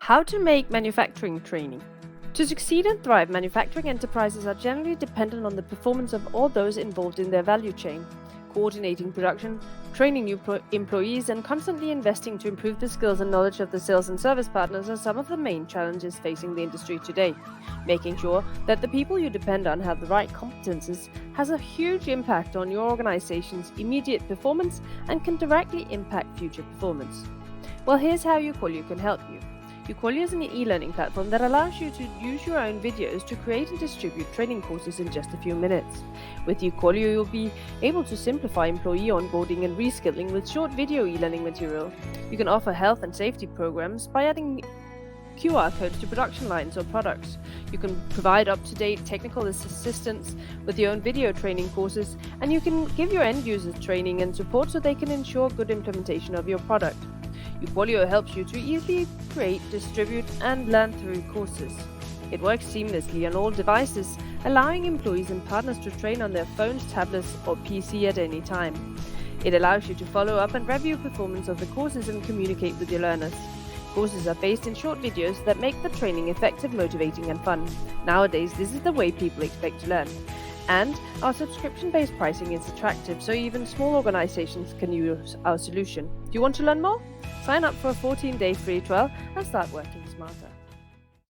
How to make manufacturing training. To succeed and thrive, manufacturing enterprises are generally dependent on the performance of all those involved in their value chain. Coordinating production, training new employees, and constantly investing to improve the skills and knowledge of the sales and service partners are some of the main challenges facing the industry today. Making sure that the people you depend on have the right competences has a huge impact on your organization's immediate performance and can directly impact future performance. Well, here's how uQualio can help you. uQualio is an e-learning platform that allows you to use your own videos to create and distribute training courses in just a few minutes. With uQualio, you'll be able to simplify employee onboarding and reskilling with short video e-learning material. You can offer health and safety programs by adding QR codes to production lines or products. You can provide up-to-date technical assistance with your own video training courses, and you can give your end users training and support so they can ensure good implementation of your product. uQualio helps you to easily create, distribute, and learn through courses. It works seamlessly on all devices, allowing employees and partners to train on their phones, tablets, or PC at any time. It allows you to follow up and review performance of the courses and communicate with your learners. Courses are based in short videos that make the training effective, motivating, and fun. Nowadays, this is the way people expect to learn. And our subscription-based pricing is attractive, so even small organizations can use our solution. Do you want to learn more? Sign up for a 14-day free trial and start working smarter.